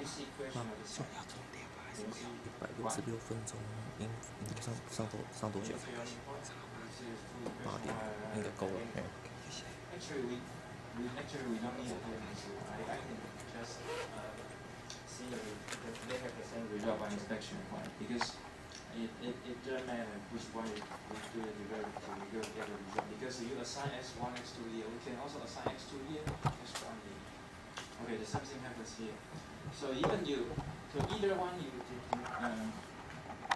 this equation of the sum. 166分钟，上多久？8点，应该够了。Actually, we don't need a whole answer. I can just see that they have the same result by inspection, right? Because it doesn't matter which one we do the derivative, we will get the result. Because you assign x1, x2 here, we can also assign x2 here, x1 here. Okay, the same thing happens here. So either one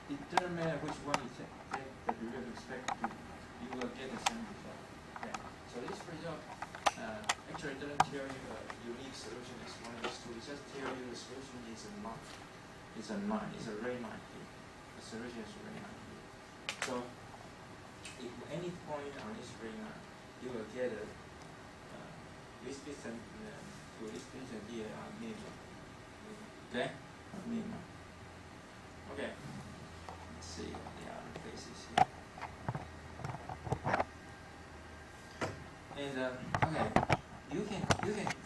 it doesn't matter which one you take the derivative respect to, you will get the same result. Okay. So this result actually doesn't tell you a unique solution x1, x2. It just tells you the solution is a line. It's a line. It's a ray line here. The solution is a ray line here. So if any point on this ray line, you will get a this distance to this distance here are minimum. Okay? Minimum. Okay. Let's see what the other cases here. And okay, you can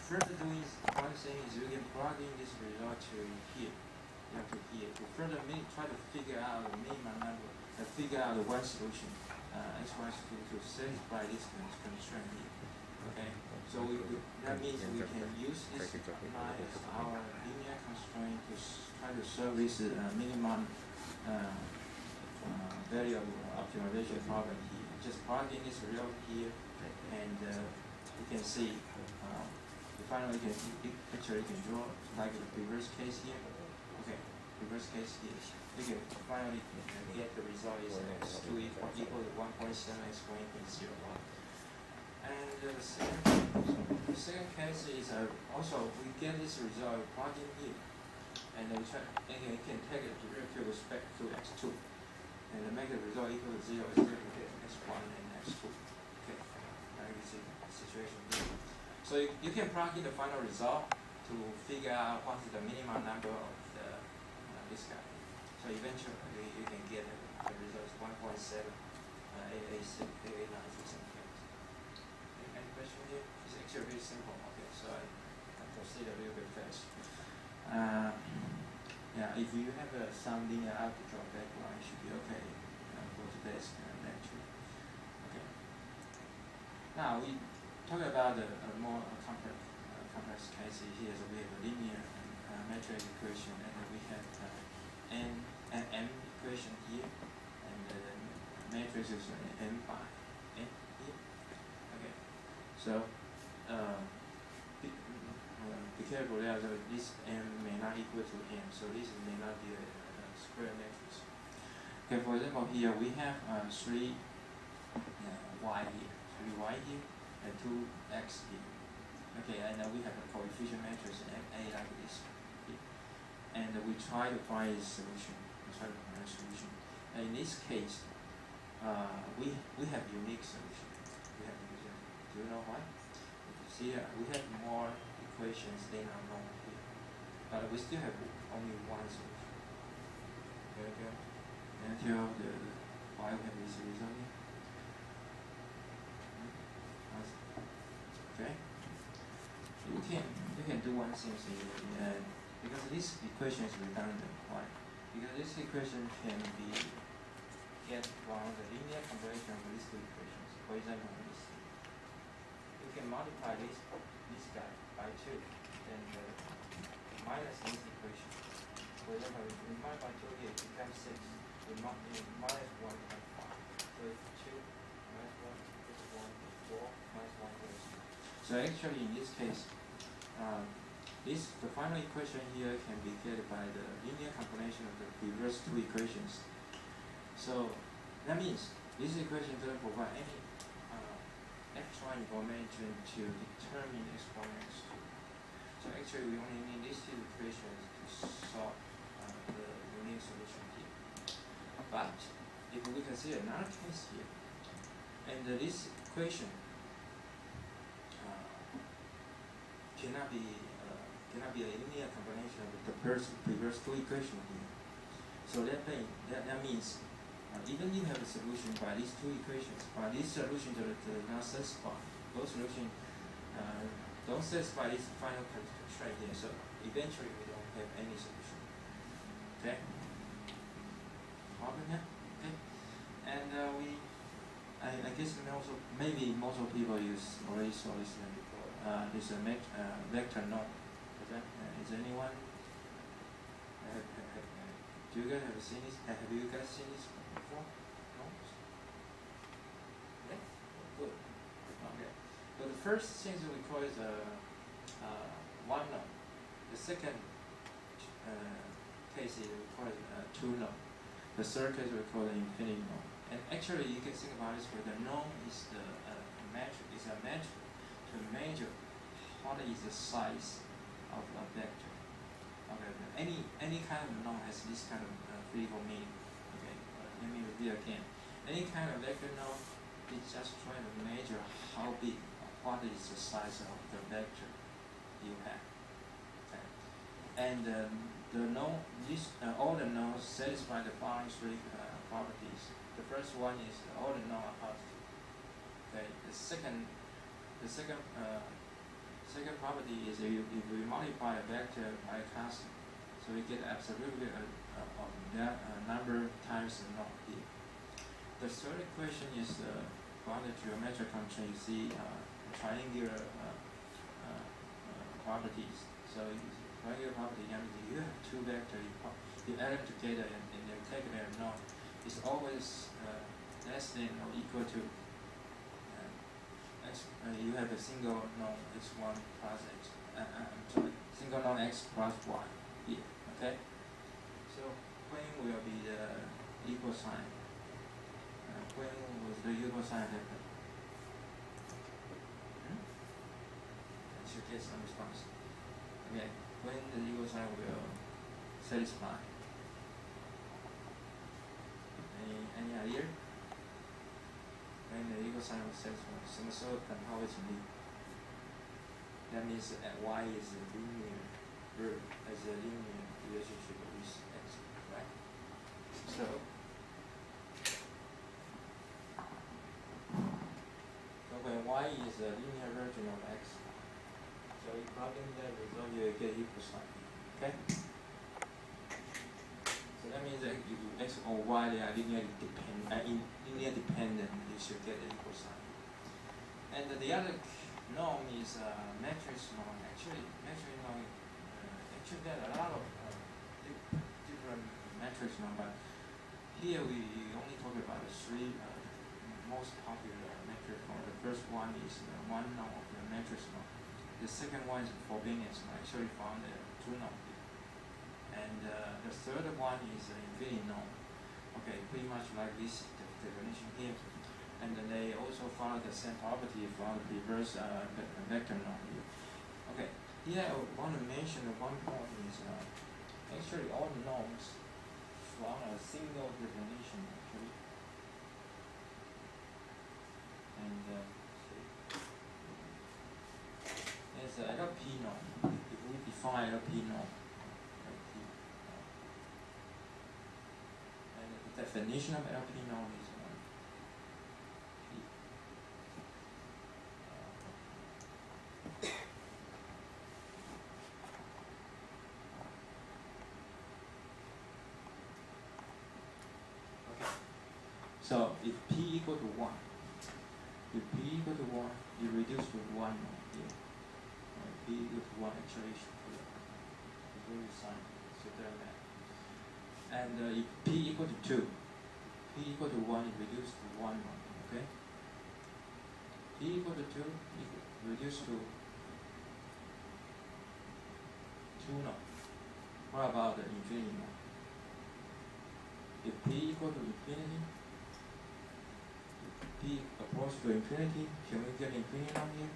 further doing one thing is you can plug in this result to here. You have to here to further try to figure out the minimum number, figure out the one solution x1 to satisfy this constraint here. Okay, so that means we can use this line as our linear constraint to try to solve this minimum value of optimization problem here. Just plug in this result here, and you can see. Finally, you can draw like the reverse case here. Okay, reverse case here. You can finally get the result is x2 equal to 1.7 x1 equals 0. And the second case is also we get this result plug in here, and we try and you can take a derivative with respect to x2, and make the result equal to 0 is equal to x1 and x2. Okay, like this situation here. So you can plug in the final result to figure out what is the minimum number of this guy. So eventually you can get the result is 1.7, 889 for some case. Any question here? It's actually very simple. Okay, so I proceed a little bit fast. Yeah, if you have some linear algebra background, it should be okay for today's lecture. Okay. Now we talk about a more complex case here. So we have a linear metric equation, and we have n and m equation here, and the matrix is m by n here. Okay, so be careful that this m may not equal to n, so this may not be a square matrix. Okay, for example, here we have 3 y here, and 2x here. Okay, and we have a coefficient matrix A like this. And we try to find a solution. And in this case, we have unique solution. Do you know why? If you see we have more equations than are known here, but we still have only one solution. Okay. Until why we have this result here. Okay. You can do one thing here, because this equation is redundant. Why? Because this equation can be get from the linear combination of these two equations. For example, this. You can multiply this guy by 2, and minus this equation. For example, if we multiply 2 here, it becomes 6. We minus 1 becomes 5. So it's 2 minus 1 is 1, 4 minus 1 is 2. So actually, in this case, the final equation here can be get by the linear combination of the previous two equations. So that means this equation doesn't provide any extra information to determine x1 and x2. So actually, we only need these two equations to solve the unique solution here. But if we consider another case here, and this equation cannot be a linear combination of the previous two equations here. So that means even if you have a solution by these two equations, but these solutions do not satisfy. Those solutions don't satisfy this final constraint here. So eventually we don't have any solution. Okay? Problem here? Okay? And I guess maybe most of people already saw this before. This vector norm. Okay? Is anyone? Do you guys have seen this? Have you guys seen this before? No? Yeah? Good. Okay. So the first thing we call is one norm. The second case is we call it two norm. The third case we call it infinity norm. And actually, you can think about this where the norm is a metric to measure what is the size of a vector. Okay, any kind of norm has this kind of physical meaning. Okay, let me repeat again. Any kind of vector norm is just trying to measure how big, what is the size of the vector you have. Okay. And all the norms satisfy the following three properties. The first one is all the norms are positive. Okay. The second property is if we multiply a vector by a constant, so we get absolutely that number times the norm here. The third equation is from the geometric function. You see triangular properties. So triangular property means you have two vectors, you add them together and you calculate a norm. It's always less than or equal to you have a single norm x1 plus x. Single norm x plus y here. Okay. So when will be the equal sign? When will the equal sign happen? I should get some response. Okay. When the equal sign will satisfy? Any idea? When the equal sign will satisfy, 什么时候等号会成立? That means that y is a linear verb, has a linear relationship with x, right? So when y is a linear version of x, so you plug in that result, you get equal sign. Okay? So that means that if x or y they are linearly dependent, you should get the equal sign. And the other norm is matrix norm. Actually, matrix norm. Actually, there are a lot of different matrix norm, but here we only talk about the three most popular matrix norm. The first one is the one norm of the matrix norm. The second one is Frobenius norm. Actually, found the two norm here. And the third one is the infinity norm. Okay, pretty much like this definition here. And then they also follow the same property from the reverse vector norm here. Okay, here I want to mention one point is actually all norms from a single definition actually. And there's a LP norm. If we define LP norm, and the definition of LP norm is so if p equal to 1, you reduce to 1 here. P equal to 1 actually should put a sign, so there that. And if p equal to 2, p equal to 1 is reduced to 1 okay? P equal to 2 reduced to 2 What about the infinity norm? If p equal to infinity, p approach to infinity, can we get infinity norm here?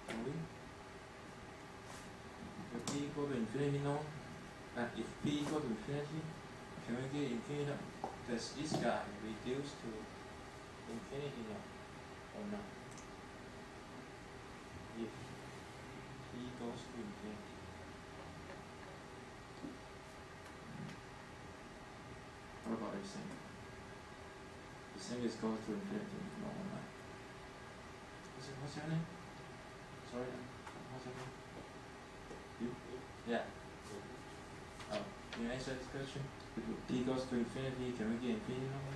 Can we? If p equal to infinity norm, if p equal to infinity, can we get infinity norm? Does this guy reduce to infinity norm or not? If p goes to infinity. What about this thing? This thing is goes to infinity, no or not? What's your name? Sorry, what's your name? Yeah. Oh, can you answer this question? If p goes to infinity, can we get infinity number?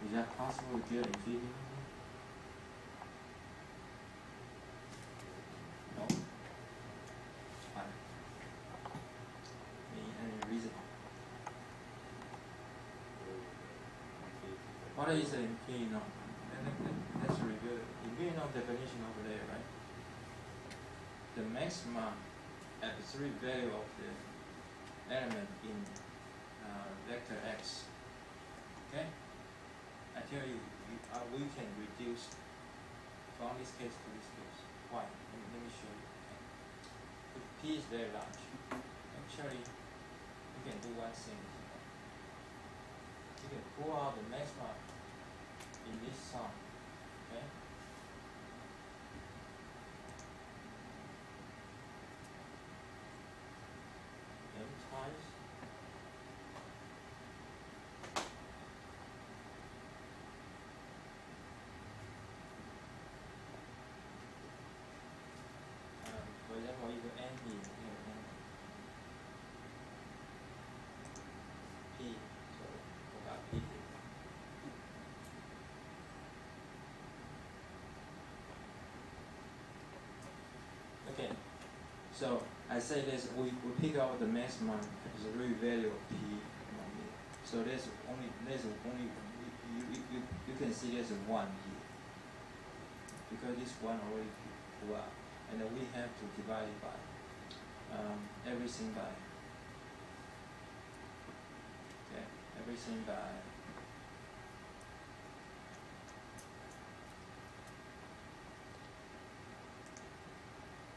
Is that possible to get infinity number? No. Why? Any reason? What is the infinity number? Let's review it. Infinity number definition over there, right? The maximum absolute value of the element in vector x. Okay? I tell you, we can reduce from this case to this case. Why? Let me show you. If p is very large, actually, you can do one thing. You can pull out the maximum in this sum. Okay? M times for example, if you n here, n p, so we got p here. Okay, so I say this, we pick out the maximum as a real value of p. So there's only you can see there's a 1 here because this 1 already pulled out, and then we have to divide it by everything by everything by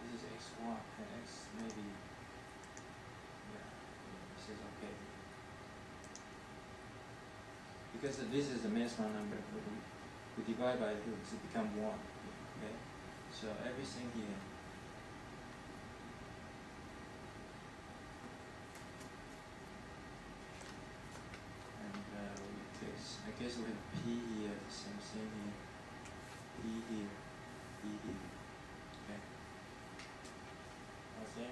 this is x1 and x maybe this is okay because this is the maximum number. We divide by 2 to become 1. Okay, so everything here. I guess we have p here, the same thing here, p here, p here. Okay. Okay.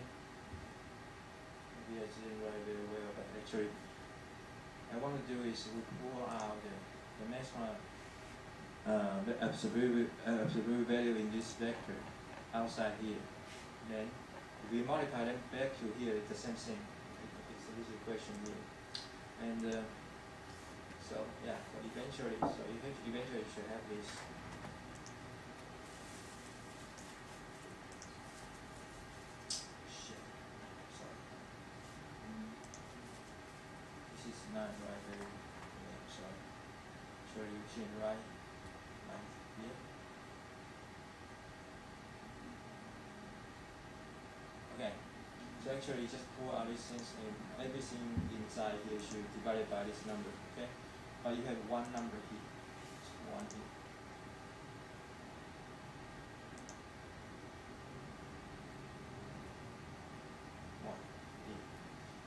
Maybe I didn't write very well, but actually, I want to do is we pull out the maximum the absolute value in this vector outside here. Then if we multiply them back to here, it's the same thing. It's this equation here, and. So yeah, so eventually you should have this. Shit. Sorry. This is not right very. Yeah, sorry. Sure you can write like here. Okay. So actually just pull out these things and everything inside here should be divided by this number. Okay. But you have one number here. It's 1 here.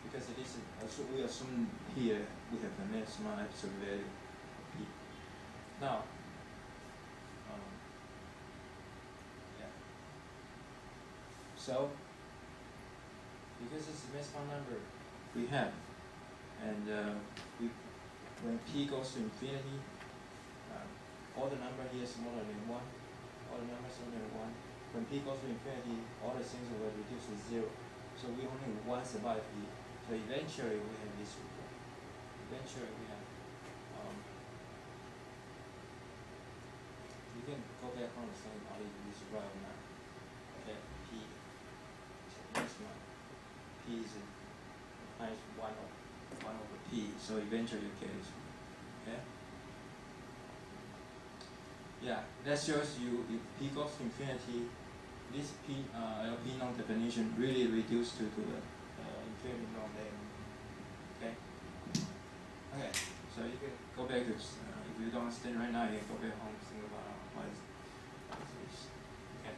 Because it is, so we assume here we have the maximum absolute value of p. Now, yeah. So, because it's the maximum number we have, and when p goes to infinity, all the number here is smaller than 1. All the numbers smaller than 1. When p goes to infinity, all the things will reduce to 0. So we only have 1 survive here. So eventually we have this result. Eventually we have, you can go back on the same how you use right now. Okay, p. So next one, p is minus 1 over p. So eventually you get this one. Okay. Yeah, that shows you if p goes to infinity, this LP norm definition really reduced to the infinity norm there. Okay. Okay. So you can go back to if you don't understand right now, you can go back home and think about what is this. Okay.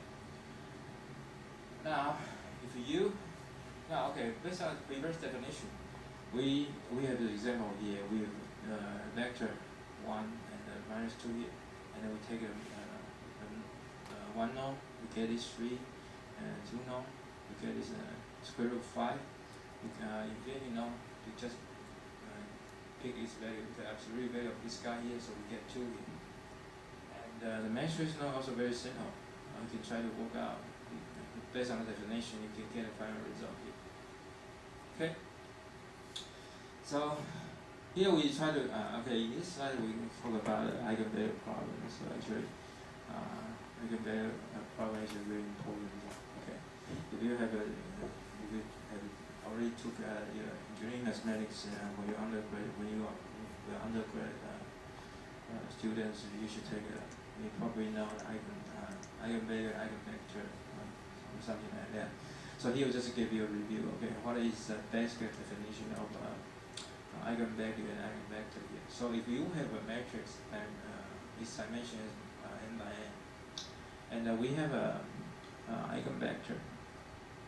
Now, okay, based on reverse definition, we have the example here. We have vector 1 and minus 2 here, and then we take a 1 norm, we get this 3, and 2 norm, we get this square root of 5. If you know, you just pick its value, the absolute value of this guy here, so we get 2 here. And the matrix now also very simple. You can try to work out. Based on the definition, you can get a final result here. Okay. So here we try to, in this slide we talk about the eigenvalue problem. So actually, eigenvalue problem is very important. Okay. If you have already took your engineering mathematics when you're undergrad, students, you should take you probably know eigenvalue, eigenvector, something like that. So here, just to give you a review. Okay, what is the basic definition of eigenvalue and eigenvector here? So if you have a matrix and its dimension is n by n, and we have a eigenvector.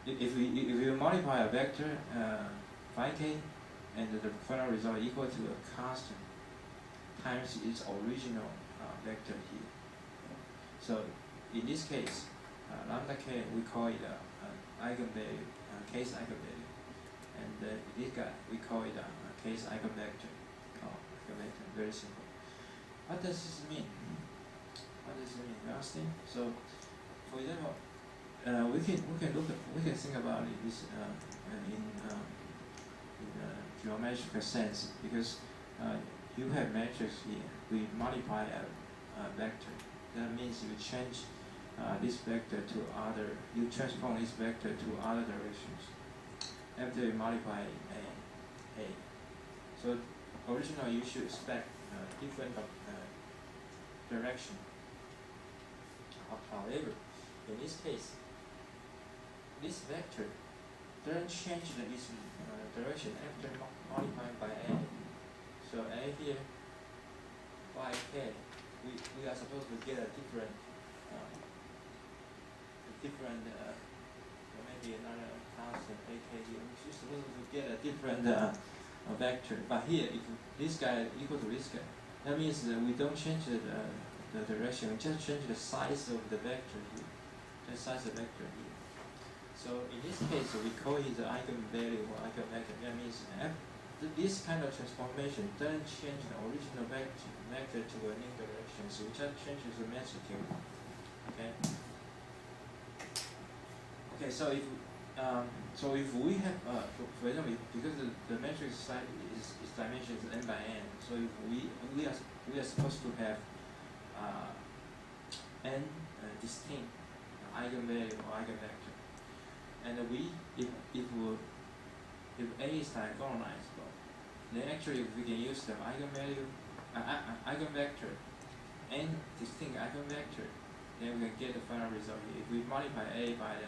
If we multiply a vector phi k, and the final result equal to a constant times its original vector here. So in this case, lambda k, we call it eigenvalue, case eigenvalue, and this guy we call it case eigenvector. Eigenvector, very simple. What does this mean? What does it mean? You understand? So, for example, we can think about it this in geometrical sense, because you have matrix here. We multiply a vector. That means you change this vector to other. You transform this vector to other directions after you multiply a. So originally you should expect different direction. However, in this case, this vector doesn't change its direction after multiplying by a. So a here, by k, we are supposed to get a different, maybe another constant ak here. We're supposed to get a different vector. But here, if this guy equal to this guy, that means that we don't change the direction. We just change the size of the vector here. The size of the vector here. So in this case, we call it the eigenvalue or eigenvector. That means this kind of transformation doesn't change the original vector to a new direction. So we just change the magnitude. Okay. Okay. So if we have, for example, because the matrix size its dimension is n by n, so if we are supposed to have n distinct eigenvalue or eigenvector, and if A is diagonalizable, then actually we can use the eigenvalue, eigenvector, n distinct eigenvector, then we can get the final result here. If we multiply A by the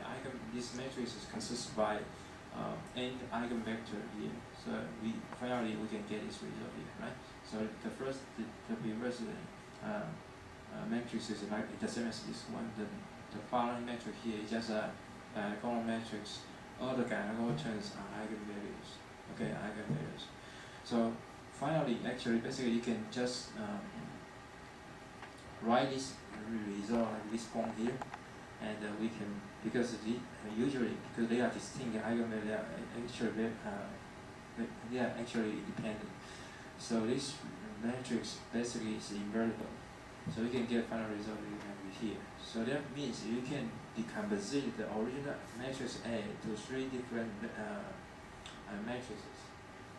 this matrix consists by n eigenvector here. So finally we can get this result here, right? So the reverse matrix is like the same as this one. The following matrix here is just a diagonal matrix. All the diagonal terms are eigenvalues. Okay, eigenvalues. So finally, actually, basically, you can just write this result like this form here, and we can, because usually because they are distinct eigenvalues, they are actually independent. So this matrix basically is invertible. So we can get final result here. So that means you can decompose the original matrix A to 3 different matrices.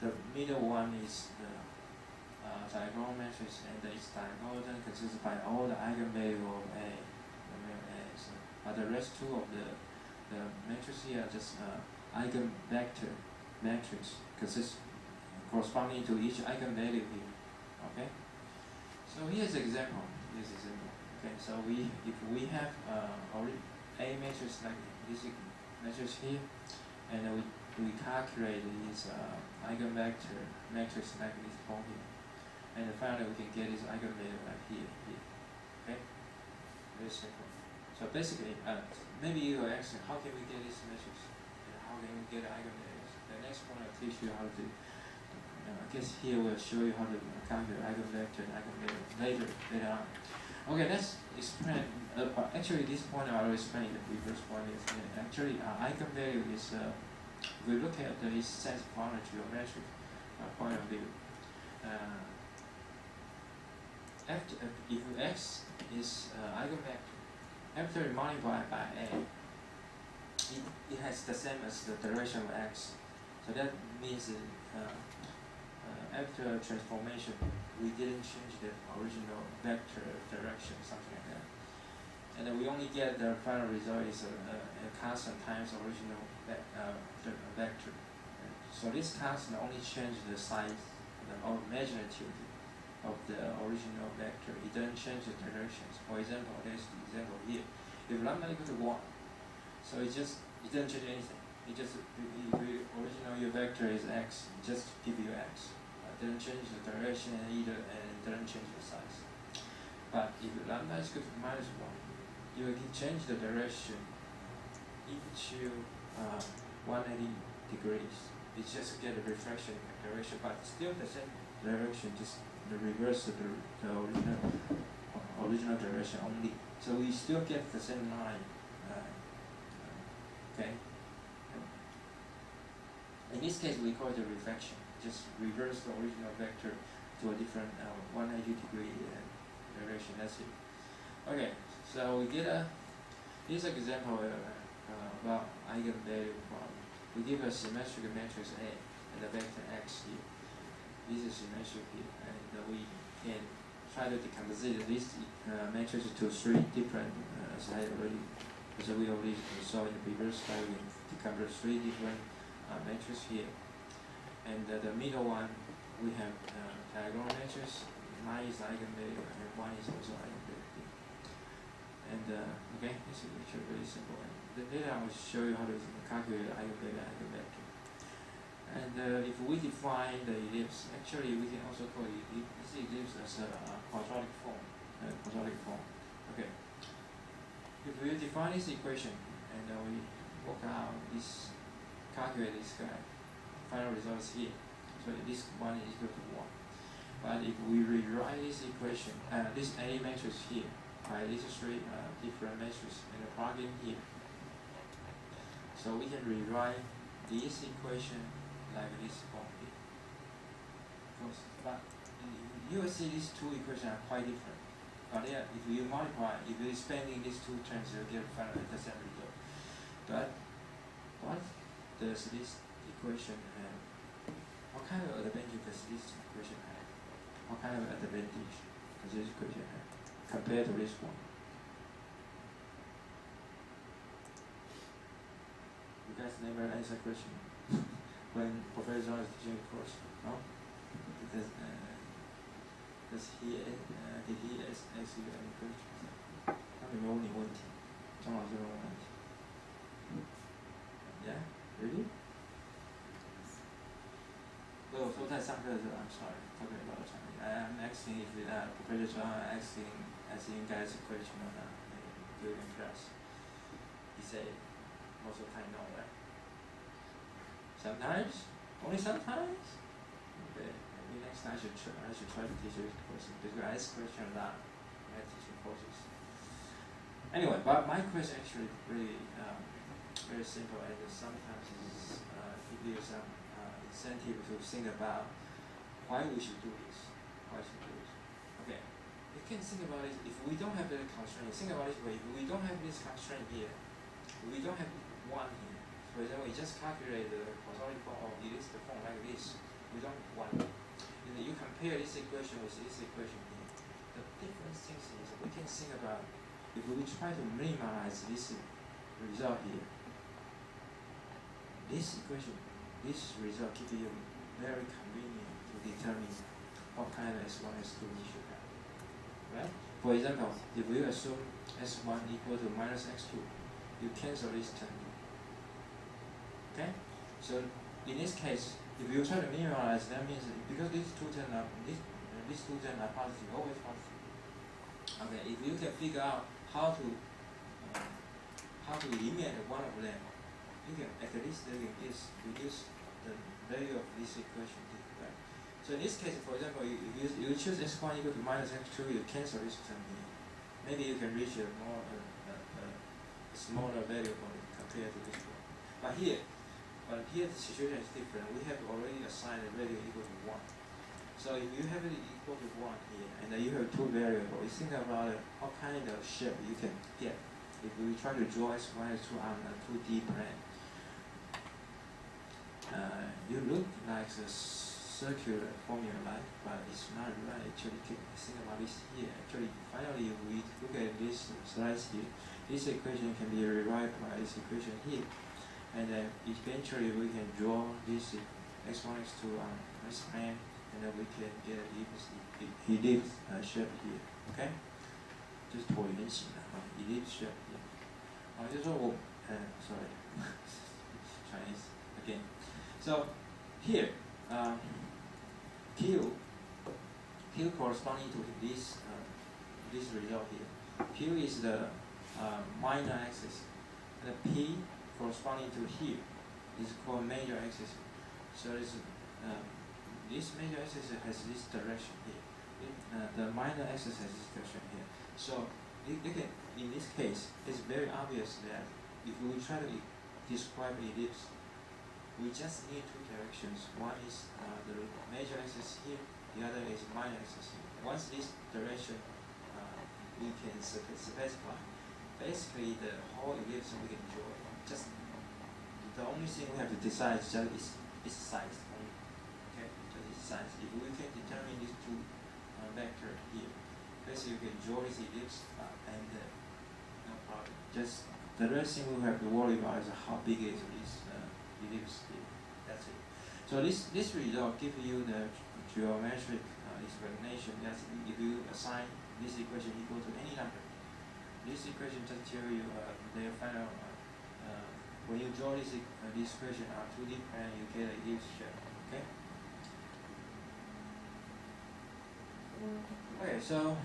The middle one is the diagonal matrix, and its diagonal consists by all the eigenvalue of A. But the rest 2 of the matrix here are just eigenvector matrix consists corresponding to each eigenvalue here. Okay. So here's an example. Okay. So if we have A matrix like this matrix here, and we calculate this eigenvector matrix like this form here, and finally we can get this eigenvalue like here. Okay. Very simple. So basically, maybe you will ask, how can we get this matrix? And how can we get eigenvalues? The next one I'll teach you how to. I guess here we'll show you how to calculate eigenvector and eigenvalue later on. Okay, let's explain. Actually, this point I already explained. The previous point is actually eigenvalue is if we look at the sense of honor geometric point of view, if x is eigenvector, after you multiply by a, it has the same as the direction of x. So that means after transformation, we didn't change the original vector direction, something like that. And then we only get the final result is a constant times original vector. So this constant only changes the size or magnitude of the original vector. It doesn't change the directions. For example, there's the example here. If lambda equal to 1, so it doesn't change anything. It just, if original your vector is x, just give you x. It doesn't change the direction either, and it doesn't change the size. But if lambda is equal to -1, you can change the direction into 180 degrees. It just get a reflection direction, but still the same direction, just the reverse of the original direction only. So we still get the same line. Okay. In this case, we call it a reflection. Just reverse the original vector to a different 180 degree direction. That's it. Okay. So we get this example about eigenvalue problem. We give a symmetric matrix A and the vector x here. This is symmetric here, and we can try to decompose this matrix to 3 different, as we already saw in the previous slide, we decompose 3 different matrices here. And the middle one, we have diagonal matrix. Mine is eigenvalue, and one is also eigenvalue. And okay, this is actually very simple. And later I will show you how to calculate eigenvalue and eigenvector. And if we define the ellipse, actually we can also call this ellipse as a quadratic form. Okay. If we define this equation and we work out this, calculate this guy, final result is here. So this one is equal to 1. But if we rewrite this equation, this A matrix here, by these 3 different matrices and plug in here. So we can rewrite this equation like this form here. But you will see these 2 equations are quite different. But yeah, if you multiply, if you're expanding these 2 terms, you'll get finally the same result. But what does this equation have? What kind of advantage does this equation have? What kind of advantage does this equation have compared to this one? You guys never answer question when Professor John is teaching the course, no? Because does he did he ask you any questions? 他有没有问你问题？张老师问问题。Yeah, really? 所以我说在上课的时候 I'm sorry, talking about Chinese. I'm asking if Professor John asking you guys a question or not during class. He said most of the time no, right? Sometimes? Only sometimes? Okay. Maybe next time I should try to teach you this question because I ask questions a lot when I teach courses. Anyway, but my question actually really very simple, and sometimes it's give you some incentive to think about why we should do this. Why should we do this? Okay. You can think about it if we don't have the constraint. Think about it this way: if we don't have this constraint here, we don't have 1 here. For example, we just calculate the quadratic form of ellipse form like this. We don't want. And you compare this equation with this equation here. The different things is we can think about if we try to minimize this result here. This equation, this result gives you very convenient to determine what kind of S1, S2 we should have. Right? For example, if we assume S1 equal to minus x2, you cancel this term. Okay? So in this case, if you try to minimize, that means because these two terms are positive, always positive. Okay, if you can figure out how to eliminate one of them, you can at least reduce the value of this equation. Right? So in this case, for example, you choose x1 equal to minus x2, you cancel this term here. Maybe you can reach a smaller value for it compared to this one. But here, But here the situation is different. We have already assigned a value equal to 1. So if you have it equal to 1 here, and then you have two variables, you think about it, what kind of shape you can get if we try to draw x1, x2 on a 2D plane. You look like a circular formula, right? But it's not right. Actually, think about this here. Actually, finally, we look at this slice here. This equation can be rewritten by this equation here. And then eventually we can draw this x1, x2 on this plane, and then we can get an ellipse shape here. Okay? 就是椭圆形的啊 ，ellipse shape here。啊，就是说我，sorry Chinese again. So here, Q corresponding to this this result here. Q is the minor axis, and the P corresponding to here is called major axis. So this major axis has this direction here. The minor axis has this direction here. So in this case, it's very obvious that if we try to describe ellipse, we just need two directions. One is the major axis here, the other is minor axis here. Once this direction we can specify, basically the whole ellipse we can draw. Just the only thing we have to decide is just its size only. Okay, just its size. If we can determine these two vectors here, basically you can draw this ellipse and no problem. Just the rest thing we have to worry about is how big is this ellipse here. That's it. So this result gives you the geometric explanation that if you assign this equation equal to any number, this equation just tell you their final. When you draw this equation on 2D plane, you get a ellipse shape. Okay. Okay. So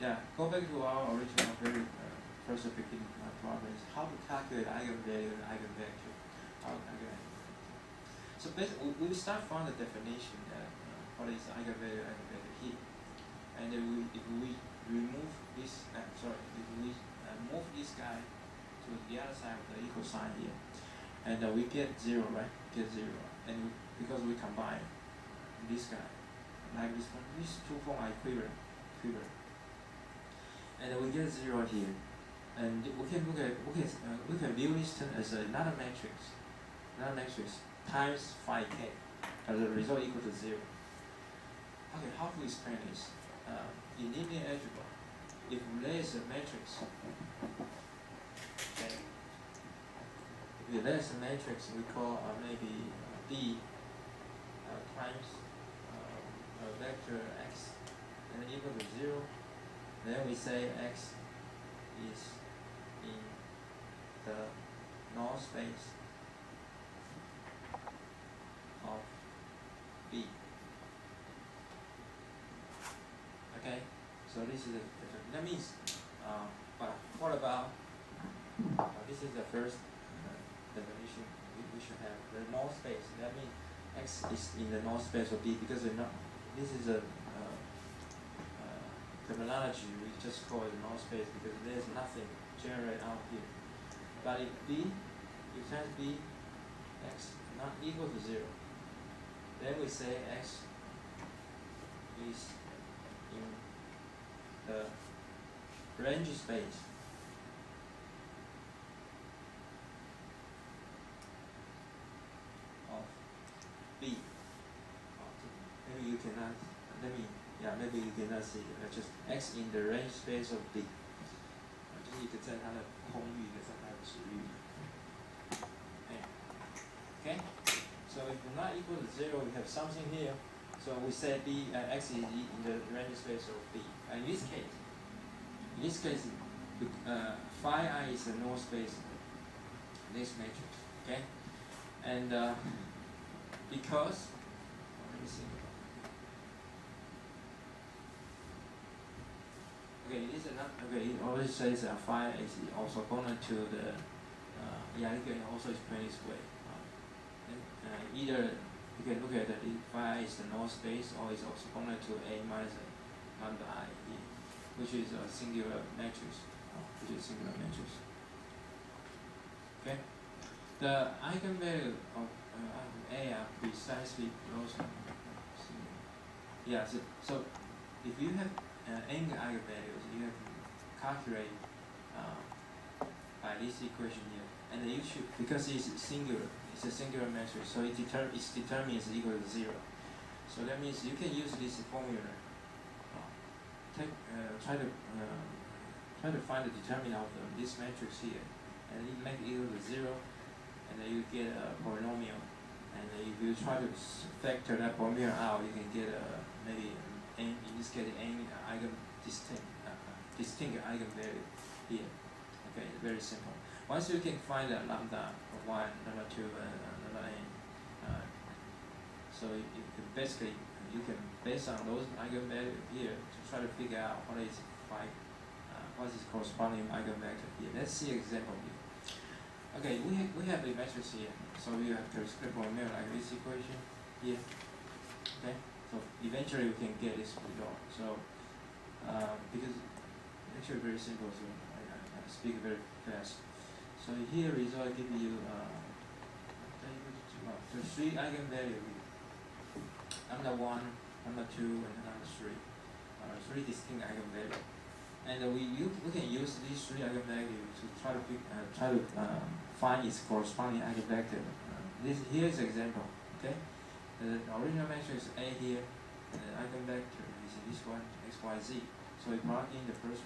yeah, go back to our original very first beginning problem. How to calculate eigenvalue and eigenvector. So basically, we start from the definition that what is eigenvalue, eigenvector here, and then if we remove this, if we move this guy to the other side of the equal sign here, and we get 0, right? Get 0, and because we combine this guy, like this one, these two forms are equivalent, and we get 0 here, and we can look at we can view this term as another matrix times phi k, as a result equal to 0. Okay, how to explain this? In linear algebra, if there is a matrix, okay, if there is a matrix we call maybe B times a vector x, and equal to 0, then we say x is in the null space of B. Okay, so this is that means. But what about this is the first definition we should have the null space. That means x is in the null space of B because this is a terminology we just call it null space because there's nothing generated out here. But if times B x not equal to 0, then we say x is in the range space of B. Maybe you cannot. Maybe you cannot see it. Just x in the range space of B. 就是一个在它的空域，一个在它的实域。Okay. So if we're not equal to 0, we have something here. So we say x is in the range space of B. In this case, phi I is the null space of this matrix. Okay, and because let me see. Okay, it always says phi is also component to the. You can also explain this way. Either you can look at it if phi is the null space or is also component to A minus lambda I, which is a singular matrix. Okay. the eigenvalue of A are precisely those. Yeah, so if you have n eigenvalues, you have to calculate by this equation here, and you should, because it's singular, it's a singular matrix, so its determinant is equal to 0. So that means you can use this formula. Try to find the determinant of this matrix here, and you make it equal to 0, and then you get a polynomial. And if you try to factor that polynomial out, you can get maybe n, in this case n distinct eigenvalue here. Okay, very simple. Once you can find that lambda 1, lambda 2, lambda n, so basically you can, based on those eigenvalues here, to try to figure out what is corresponding eigenvector here. Let's see an example here. Okay, we have a matrix here, so we have to script polynomial like this equation here. Okay, so eventually we can get this result. So because actually very simple, so I speak very fast. So here result give you so 3 eigenvalues. Lambda 1, lambda 2, and lambda 3. 3 distinct eigenvalues. And we can use these 3 eigenvalues to try to find its corresponding eigenvector. Here is an example. Okay, the original matrix A here, and the eigenvector is this one x, y, z. So we plug in the first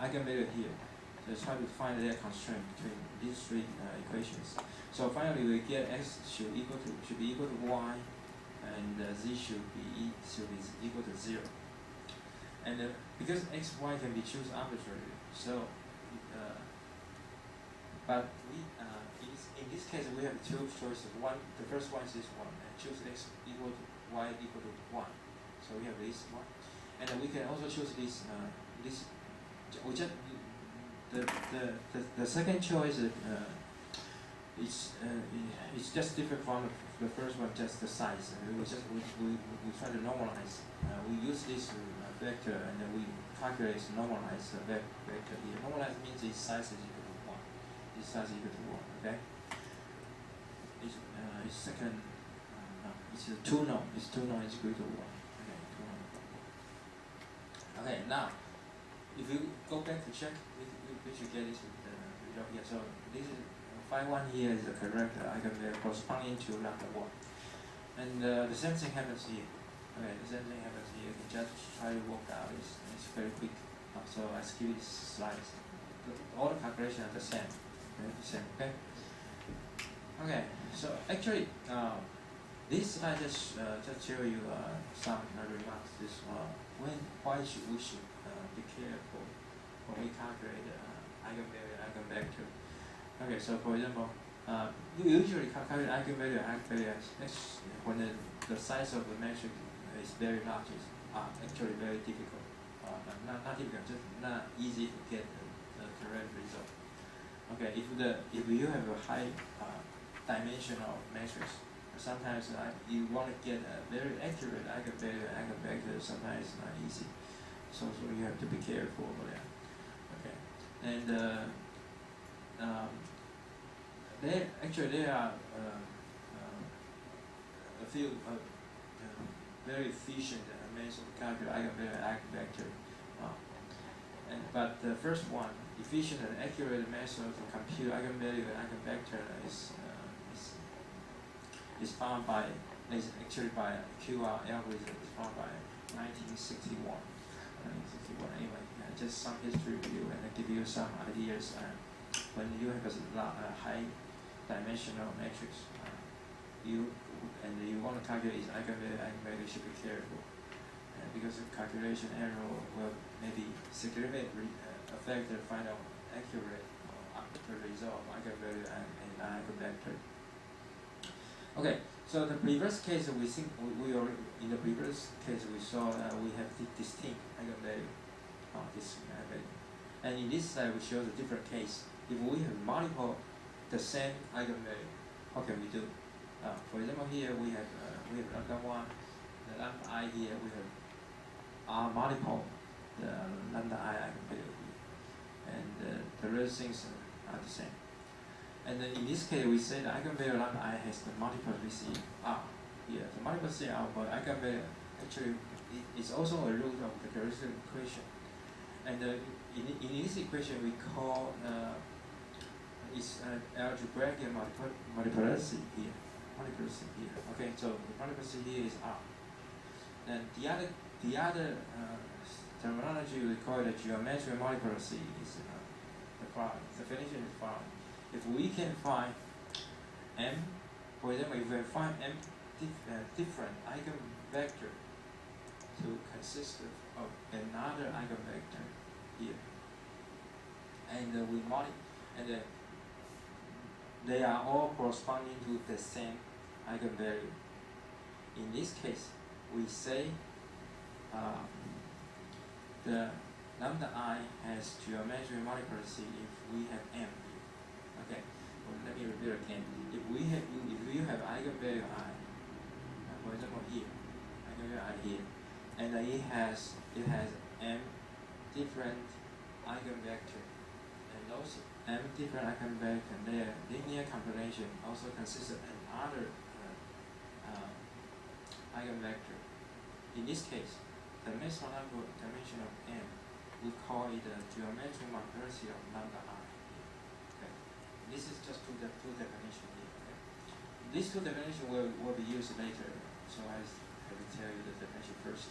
eigenvalue here. So try to find the constraint between these 3 equations. So finally, we get x should be equal to y, and z should be equal to 0. And because x, y can be chosen arbitrarily, so but we in this case we have 2 choices. The first one is this one, and choose x equal to y equal to 1. So we have this one, and we can also choose this we just the second choice it's just different from the first one, just the size. We try to normalize. We use this vector, and then we calculate normalize the vector here. Normalize means its size is equal to 1. Its size is equal to 1. Okay. Its second it's 2 known. It's 2 known is equal to 1. Okay. 2 known. Okay. Now, if you go back to check, we should get this result here. So this is phi 1 here is the correct eigenvalue corresponding to lambda 1. And the same thing happens here. Okay, the same thing happens here. You can just try to work out. It's very quick. So I skip these slides. All the calculations are the same. Okay, the same. Okay. Okay. So actually, this slide just show you some remarks. Why should we be careful when we calculate eigenvalue, eigenvector? Okay, so for example, you usually calculate eigenvalue when the size of the matrix is very large. It's actually very difficult. Not difficult, just not easy to get the correct result. Okay, if you have a high dimensional matrix, sometimes you want to get a very accurate eigenvalue, eigenvector. Sometimes it's not easy, so you have to be careful for that. Okay, and there are a few very efficient methods to calculate eigenvalue, eigenvector. But the first one, efficient and accurate method to compute eigenvalue and eigenvector is found by QR algorithm. Is found by 1961. Anyway, just some history review, and I give you some ideas. When you have a high dimensional matrix, you want to calculate its eigenvalue, eigenvector, you should be careful, because the calculation error will maybe significantly affect the final accurate result of eigenvalue and eigenvector. Okay, so the previous case we think in the previous case we saw we have distinct eigenvalue, and in this slide we show the different case. If we have multiple the same eigenvalue, what can we do? For example, here we have lambda 1, the lambda I here we have multiple the lambda I eigenvalue here, and the rest things are the same. And then in this case, we say the eigenvalue lambda I has the multiplicity R. Here, the multiplicity R, but eigenvalue actually is also a root of the characteristic equation. And in this equation, we call it's algebraic multiplicity here. Multiplicity here. Okay, so the multiplicity here is R. And the other terminology we call it geometric multiplicity is the following. The definition is following. If we can find m, for example, if we find m different eigenvector to consist of another eigenvector here, and we multiply, and they are all corresponding to the same eigenvalue. In this case, we say the lambda I has geometric multiplicity if we have m here. Okay, well, let me repeat again. If you have eigenvalue I, for example here, eigenvalue I here, and it has m different eigenvector, and those m different eigenvector, their linear combination also consists of another eigenvector. In this case, the maximum number dimension of m, we call it the geometric multiplicity of lambda I. Okay. This is just two definitions here. Okay. These two definitions will be used later, so I will tell you the definition first.